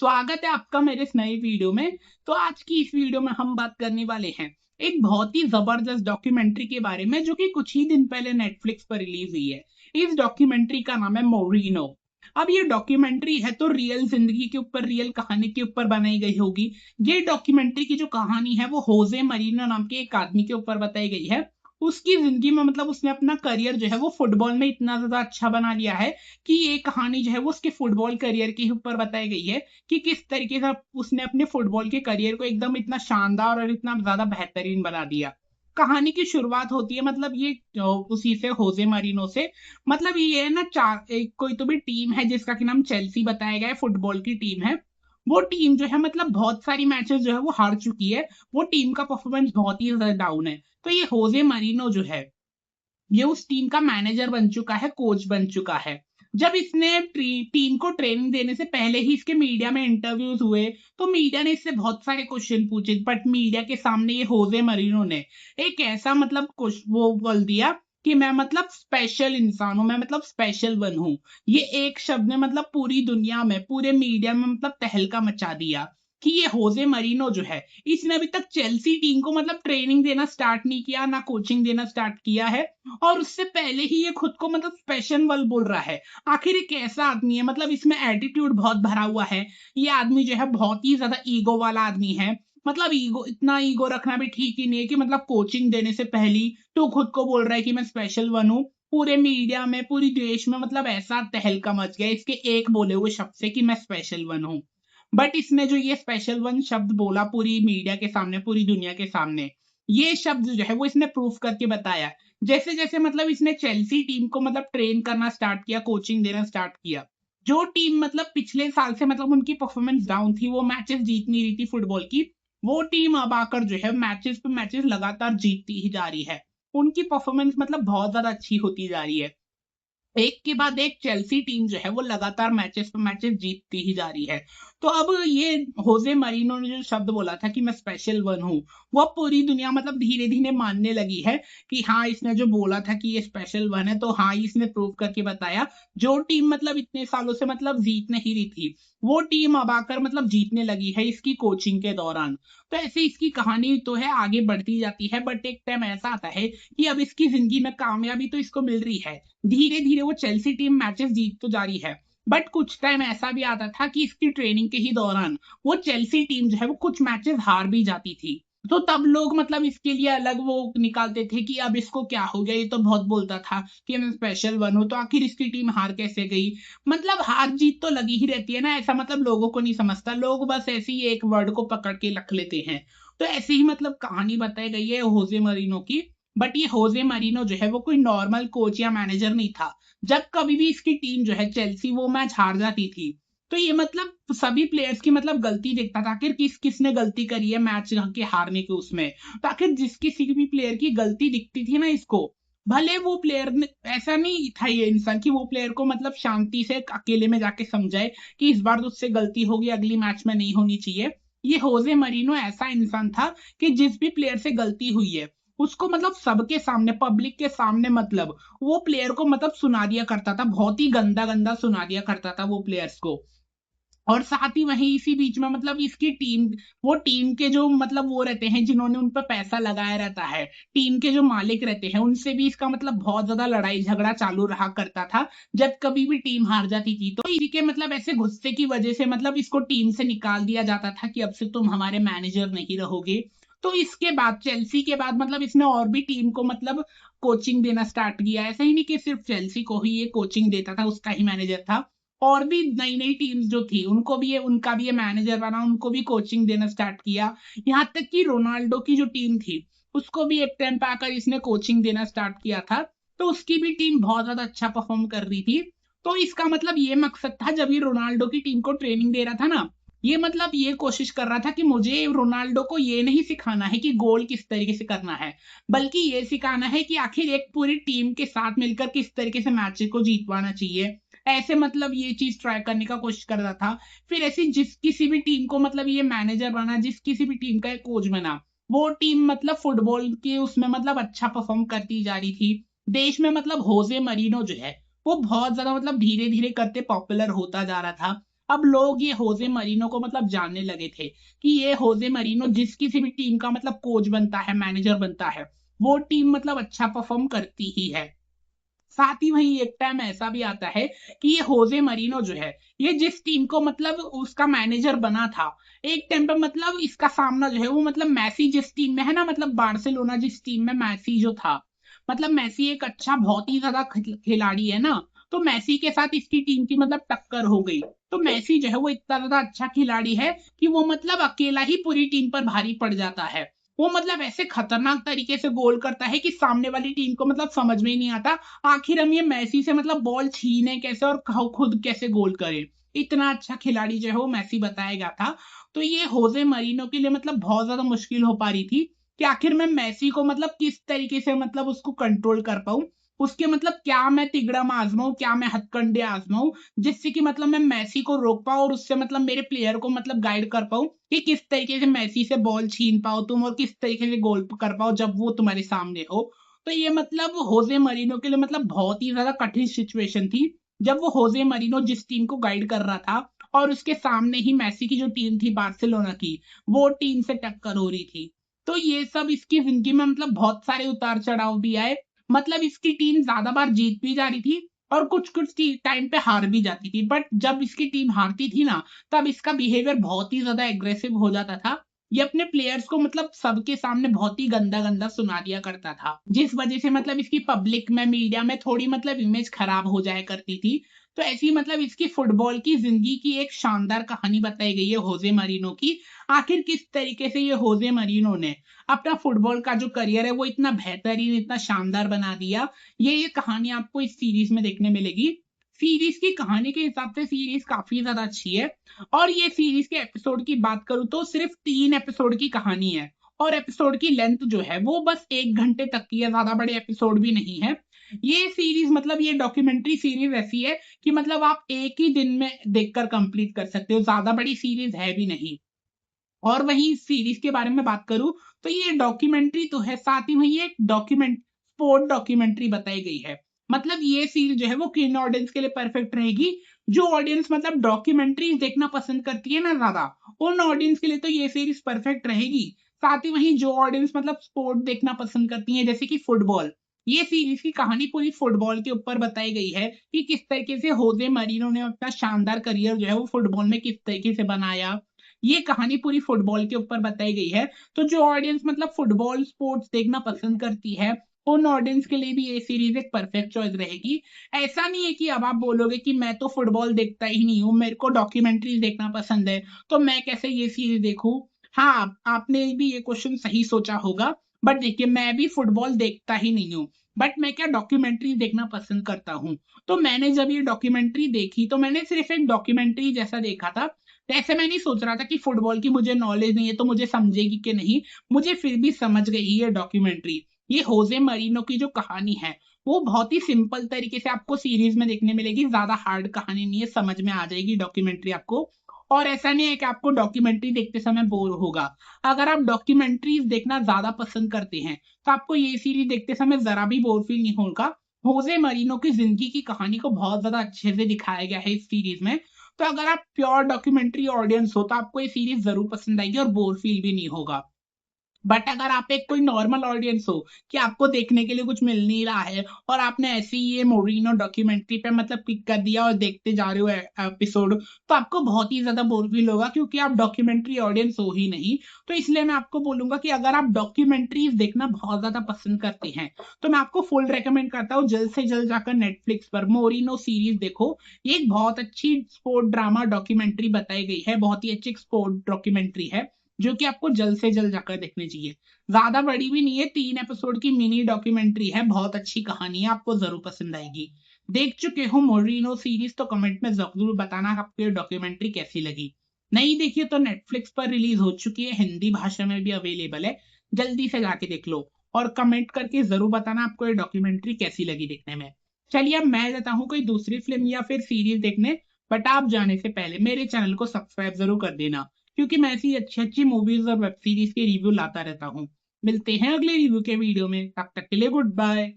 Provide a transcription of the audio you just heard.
स्वागत है आपका मेरे इस नए वीडियो में। तो आज की इस वीडियो में हम बात करने वाले हैं एक बहुत ही जबरदस्त डॉक्यूमेंट्री के बारे में, जो कि कुछ ही दिन पहले नेटफ्लिक्स पर रिलीज हुई है। इस डॉक्यूमेंट्री का नाम है मोरिनो। अब ये डॉक्यूमेंट्री है तो रियल जिंदगी के ऊपर, रियल कहानी के ऊपर बनाई गई होगी। ये डॉक्यूमेंट्री की जो कहानी है वो होजे मरीनो नाम के एक आदमी के ऊपर बताई गई है। उसकी जिंदगी में उसने अपना करियर जो है वो फुटबॉल में इतना ज्यादा अच्छा बना लिया है कि ये कहानी जो है वो उसके फुटबॉल करियर के ऊपर बताई गई है कि किस तरीके से उसने अपने फुटबॉल के करियर को एकदम इतना शानदार और इतना ज्यादा बेहतरीन बना दिया। कहानी की शुरुआत होती है ये उसी से, होजे मारिनो से। ये है ना, चार एक कोई तो भी टीम है जिसका कि नाम चेल्सी बताया गया है, फुटबॉल की टीम है। वो टीम जो है बहुत सारी मैचेस जो है वो हार चुकी है। वो टीम का परफॉर्मेंस बहुत ही ज्यादा डाउन है। तो ये होजे मारिनो जो है, ये उस टीम का मैनेजर बन चुका है, कोच बन चुका है। जब इसने टीम को ट्रेनिंग देने से पहले ही इसके मीडिया में इंटरव्यूज हुए, तो मीडिया ने इससे बहुत सारे क्वेश्चन पूछे, बट मीडिया के सामने ये होजे मरीनो ने एक ऐसा वो बोल दिया कि मैं स्पेशल इंसान हूं, मैं स्पेशल वन हूं। ये एक शब्द ने पूरी दुनिया में, पूरे मीडिया में तहलका मचा दिया कि ये होजे मरीनो जो है, इसने अभी तक चेल्सी टीम को ट्रेनिंग देना स्टार्ट नहीं किया, ना कोचिंग देना स्टार्ट किया है। और उससे पहले ही ये खुद को स्पेशल वन बोल रहा है। आखिर ये कैसा आदमी है? इसमें एटीट्यूड बहुत भरा हुआ है। ये आदमी जो है बहुत ही ज्यादा ईगो वाला आदमी है। ईगो, इतना ईगो रखना भी ठीक ही नहीं है कि कोचिंग देने से पहले तो खुद को बोल रहा है कि मैं स्पेशल वन हूँ। पूरे मीडिया में, पूरी देश में ऐसा तहलका मच गया इसके एक बोले हुए शब्द से कि मैं स्पेशल वन हूँ। बट इसने जो ये स्पेशल वन शब्द बोला पूरी मीडिया के सामने, पूरी दुनिया के सामने, ये शब्द जो है वो इसने प्रूफ करके बताया। जैसे जैसे इसने चेल्सी टीम को ट्रेन करना स्टार्ट किया, कोचिंग देना स्टार्ट किया। जो टीम पिछले साल से उनकी परफॉर्मेंस डाउन थी, वो मैचेस जीत नहीं रही थी फुटबॉल की, वो टीम अब आकर जो है मैचेस पे मैचेस लगातार जीतती ही जा रही है। उनकी परफॉर्मेंस बहुत ज्यादा अच्छी होती जा रही है। एक के बाद एक चेल्सी टीम जो है वो लगातार मैचेस पे मैचेस जीतती ही जा रही है। तो अब ये होजे मरीनो ने जो शब्द बोला था कि मैं स्पेशल वन हूँ, वो पूरी दुनिया धीरे धीरे मानने लगी है कि हाँ, इसने जो बोला था कि ये स्पेशल वन है, तो हाँ, इसने प्रूव करके बताया। जो टीम इतने सालों से जीत नहीं रही थी, वो टीम अब आकर जीतने लगी है इसकी कोचिंग के दौरान। तो ऐसे इसकी कहानी तो है, आगे बढ़ती जाती है। बट एक टाइम ऐसा आता है कि अब इसकी जिंदगी में कामयाबी तो इसको मिल रही है, धीरे धीरे वो चेल्सी टीम मैचेस जीत तो जा रही है। बट कुछ टाइम ऐसा भी आता था कि इसकी ट्रेनिंग के ही दौरान वो चेल्सी टीम जो है वो कुछ मैचेस हार भी जाती थी। तो तब लोग इसके लिए अलग वो निकालते थे कि अब इसको क्या हो गया, ये तो बहुत बोलता था कि मैं स्पेशल वन हूं, तो आखिर इसकी टीम हार कैसे गई। हार जीत तो लगी ही रहती है ना, ऐसा लोगों को नहीं समझता, लोग बस ऐसे ही एक वर्ड को पकड़ के रख लेते हैं। तो ऐसे ही कहानी बताई गई है होजे मरीनो की। बट ये होजे मरीनो जो है वो कोई नॉर्मल कोच या मैनेजर नहीं था। जब कभी भी इसकी टीम जो है चेल्सी वो मैच हार जाती थी, तो ये सभी प्लेयर्स की गलती देखता था, आखिर किसने गलती करी है मैच के हारने के उसमें। तो आखिर जिस किसी भी प्लेयर की गलती दिखती थी ना इसको, भले वो प्लेयर ने, ऐसा नहीं था ये इंसान कि वो प्लेयर को शांति से अकेले में जाके समझाए कि इस बार उससे गलती होगी, अगली मैच में नहीं होनी चाहिए। ये होजे मरीनो ऐसा इंसान था कि जिस भी प्लेयर से गलती हुई है उसको सबके सामने, पब्लिक के सामने वो प्लेयर को सुना दिया करता था, बहुत ही गंदा गंदा सुना दिया करता था वो प्लेयर्स को। और साथ ही वहीं इसी बीच में इसकी टीम, वो टीम के जो वो रहते हैं जिन्होंने उन पर पैसा लगाया रहता है, टीम के जो मालिक रहते हैं, उनसे भी इसका बहुत ज्यादा लड़ाई झगड़ा चालू रहा करता था जब कभी भी टीम हार जाती थी। तो इसी के ऐसे गुस्से की वजह से इसको टीम से निकाल दिया जाता था कि अब से तुम हमारे मैनेजर नहीं रहोगे। तो इसके बाद, चेल्सी के बाद इसने और भी टीम को कोचिंग देना स्टार्ट किया। ऐसा ही नहीं कि सिर्फ चेल्सी को ही ये कोचिंग देता था, उसका ही मैनेजर था। और भी नई नई टीम्स जो थी उनको भी ये, उनका भी ये मैनेजर बना, उनको भी कोचिंग देना स्टार्ट किया। यहाँ तक कि रोनाल्डो की जो टीम थी उसको भी एक टाइम पे आकर इसने कोचिंग देना स्टार्ट किया था। तो उसकी भी टीम बहुत ज्यादा अच्छा परफॉर्म कर रही थी। तो इसका ये मकसद था, जब ये रोनाल्डो की टीम को ट्रेनिंग दे रहा था ना, ये ये कोशिश कर रहा था कि मुझे रोनाल्डो को ये नहीं सिखाना है कि गोल किस तरीके से करना है, बल्कि ये सिखाना है कि आखिर एक पूरी टीम के साथ मिलकर किस तरीके से मैच को जीतवाना चाहिए। ऐसे ये चीज ट्राई करने का कोशिश कर रहा था। फिर ऐसी जिस किसी भी टीम को ये मैनेजर बना, जिस किसी भी टीम का कोच बना, वो टीम फुटबॉल के उसमें अच्छा परफॉर्म करती जा रही थी। देश में होजे मरीनो जो है वो बहुत ज्यादा धीरे धीरे करते पॉपुलर होता जा रहा था। अब लोग ये होजे मरीनो को मतलब जानने लगे थे कि ये होजे मरीनो जिस किसी भी टीम का मतलब कोच बनता है, मैनेजर बनता है, वो टीम मतलब अच्छा परफॉर्म करती ही है। साथ ही वहीं एक टाइम ऐसा भी आता है कि ये होजे मरीनो जो है, ये जिस टीम को मतलब उसका मैनेजर बना था, एक टाइम पे मतलब इसका सामना जो है वो मतलब मैसी जिस टीम में है ना, मतलब बार्सिलोना जिस टीम में मैसी जो था, मतलब मैसी एक अच्छा बहुत ही ज्यादा खिलाड़ी है ना, तो मैसी के साथ इसकी टीम की मतलब टक्कर हो गई। तो मैसी जो है वो इतना ज्यादा अच्छा खिलाड़ी है कि वो मतलब अकेला ही पूरी टीम पर भारी पड़ जाता है। वो मतलब ऐसे खतरनाक तरीके से गोल करता है कि सामने वाली टीम को मतलब समझ में ही नहीं आता आखिर हम ये मैसी से मतलब बॉल छीने कैसे और खुद कैसे गोल करे। इतना अच्छा खिलाड़ी जो है वो मैसी बताया गया था। तो ये होजे मरीनो के लिए मतलब बहुत ज्यादा मुश्किल हो पा रही थी कि आखिर मैं मैसी को मतलब किस तरीके से मतलब उसको कंट्रोल कर पाऊं, उसके मतलब क्या मैं तिगड़म आजमाऊं, क्या मैं हथकंडे आजमाऊं, जिससे कि मतलब मैं मैसी को रोक पाऊं और उससे मतलब मेरे प्लेयर को मतलब गाइड कर पाऊं कि किस तरीके से मैसी से बॉल छीन पाओ तुम और किस तरीके से गोल कर पाओ जब वो तुम्हारे सामने हो। तो ये मतलब होजे मरीनो के लिए मतलब बहुत ही ज्यादा कठिन सिचुएशन थी जब वो होजे मरीनो जिस टीम को गाइड कर रहा था और उसके सामने ही मैसी की जो टीम थी बार्सिलोना की, वो टीम से टक्कर हो रही थी। तो ये सब इसकी जिंदगी में मतलब बहुत सारे उतार चढ़ाव भी आए। मतलब इसकी टीम ज्यादा बार जीत भी जा रही थी और कुछ कुछ टाइम पे हार भी जाती थी, बट जब इसकी टीम हारती थी ना, तब इसका बिहेवियर बहुत ही ज्यादा एग्रेसिव हो जाता था। ये अपने प्लेयर्स को मतलब सबके सामने बहुत ही गंदा गंदा सुना दिया करता था, जिस वजह से मतलब इसकी पब्लिक में मीडिया में थोड़ी मतलब इमेज खराब हो जाया करती थी। तो ऐसी मतलब इसकी फुटबॉल की जिंदगी की एक शानदार कहानी बताई गई है होजे मरीनो की। आखिर किस तरीके से ये होजे मरीनो ने अपना फुटबॉल का जो करियर है वो इतना बेहतरीन, इतना शानदार बना दिया। ये कहानी आपको इस सीरीज में देखने मिलेगी। सीरीज की कहानी के हिसाब से सीरीज काफी ज्यादा अच्छी है। और ये सीरीज के एपिसोड की बात करूं तो सिर्फ 3 एपिसोड की कहानी है और एपिसोड की लेंथ जो है वो बस 1 घंटे तक की है, ज्यादा बड़े एपिसोड भी नहीं है। ये सीरीज मतलब ये डॉक्यूमेंट्री सीरीज ऐसी है कि मतलब आप एक ही दिन में देखकर कंप्लीट कर सकते हो, ज्यादा बड़ी सीरीज है भी नहीं। और वहीं सीरीज के बारे में बात करूं तो ये डॉक्यूमेंट्री तो है, साथ ही वही एक स्पोर्ट डॉक्यूमेंट्री बताई गई है। मतलब ये सीरीज जो है वो किन ऑडियंस के लिए परफेक्ट रहेगी, जो ऑडियंस मतलब डॉक्यूमेंट्रीज देखना पसंद करती है ना ज्यादा, उन ऑडियंस के लिए तो ये सीरीज परफेक्ट रहेगी। साथ ही वहीं जो ऑडियंस मतलब स्पोर्ट देखना पसंद करती है जैसे कि फुटबॉल, ये सीरीज की कहानी पूरी फुटबॉल के ऊपर बताई गई है कि किस तरीके से होजे मरीनो ने अपना शानदार करियर जो है वो फुटबॉल में किस तरीके से बनाया। ये कहानी पूरी फुटबॉल के ऊपर बताई गई है। तो जो ऑडियंस मतलब फुटबॉल स्पोर्ट्स देखना पसंद करती है, उन ऑडियंस के लिए भी ये सीरीज एक परफेक्ट चॉइस रहेगी। ऐसा नहीं है कि अब आप बोलोगे कि मैं तो फुटबॉल देखता ही नहीं हूँ, मेरे को डॉक्यूमेंट्रीज देखना पसंद है, तो मैं कैसे ये सीरीज देखूं। हाँ, आपने भी ये क्वेश्चन सही सोचा होगा। बट देखिए, मैं भी फुटबॉल देखता ही नहीं हूँ, बट मैं क्या डॉक्यूमेंट्री देखना पसंद करता हूँ। तो मैंने जब ये डॉक्यूमेंट्री देखी तो मैंने सिर्फ एक डॉक्यूमेंट्री जैसा देखा था। तो ऐसे मैं नहीं सोच रहा था कि फुटबॉल की मुझे नॉलेज नहीं है तो मुझे समझेगी कि नहीं। मुझे फिर भी समझ गई ये डॉक्यूमेंट्री। ये होजे मरीनो की जो कहानी है वो बहुत ही सिंपल तरीके से आपको सीरीज में देखने मिलेगी, ज्यादा हार्ड कहानी नहीं है, समझ में आ जाएगी डॉक्यूमेंट्री आपको। और ऐसा नहीं है कि आपको डॉक्यूमेंट्री देखते समय बोर होगा। अगर आप डॉक्यूमेंट्रीज देखना ज्यादा पसंद करते हैं तो आपको ये सीरीज देखते समय जरा भी बोर फील नहीं होगा। होजे मरीनो की जिंदगी की कहानी को बहुत ज्यादा अच्छे से दिखाया गया है इस सीरीज में। तो अगर आप प्योर डॉक्यूमेंट्री ऑडियंस हो तो आपको ये सीरीज जरूर पसंद आएगी और बोर फील भी नहीं होगा। बट अगर आप एक कोई नॉर्मल ऑडियंस हो कि आपको देखने के लिए कुछ मिल नहीं रहा है और आपने ऐसे ही ये मोरिनो डॉक्यूमेंट्री पे मतलब क्लिक कर दिया और देखते जा रहे हो एपिसोड, तो आपको बहुत ही ज्यादा बोर फील होगा क्योंकि आप डॉक्यूमेंट्री ऑडियंस हो ही नहीं। तो इसलिए मैं आपको बोलूंगा कि अगर आप डॉक्यूमेंट्रीज देखना बहुत ज्यादा पसंद करते हैं तो मैं आपको फुल रेकमेंड करता हूँ जल्द से जल्द जाकर नेटफ्लिक्स पर मोरिनो सीरीज देखो। ये एक बहुत अच्छी स्पोर्ट ड्रामा डॉक्यूमेंट्री बताई गई है, बहुत ही अच्छी स्पोर्ट डॉक्यूमेंट्री है जो कि आपको जल्द से जल्द जाकर देखनी चाहिए। ज्यादा बड़ी भी नहीं है, 3 एपिसोड की मिनी डॉक्यूमेंट्री है, बहुत अच्छी कहानी है, आपको जरूर पसंद आएगी। देख चुके हो मोरिनो सीरीज तो कमेंट में जरूर बताना आपको ये डॉक्यूमेंट्री कैसी लगी। नहीं देखिए तो नेटफ्लिक्स पर रिलीज हो चुकी है, हिंदी भाषा में भी अवेलेबल है, जल्दी से जाके देख लो। और कमेंट करके जरूर बताना आपको ये डॉक्यूमेंट्री कैसी लगी देखने में। चलिए अब मैं जाता हूँ कोई दूसरी फिल्म या फिर सीरीज देखने। बट आप जाने से पहले मेरे चैनल को सब्सक्राइब जरूर कर देना, क्योंकि मैं ऐसी अच्छी अच्छी मूवीज और वेब सीरीज के रिव्यू लाता रहता हूँ। मिलते हैं अगले रिव्यू के वीडियो में, तब तक के लिए गुड बाय।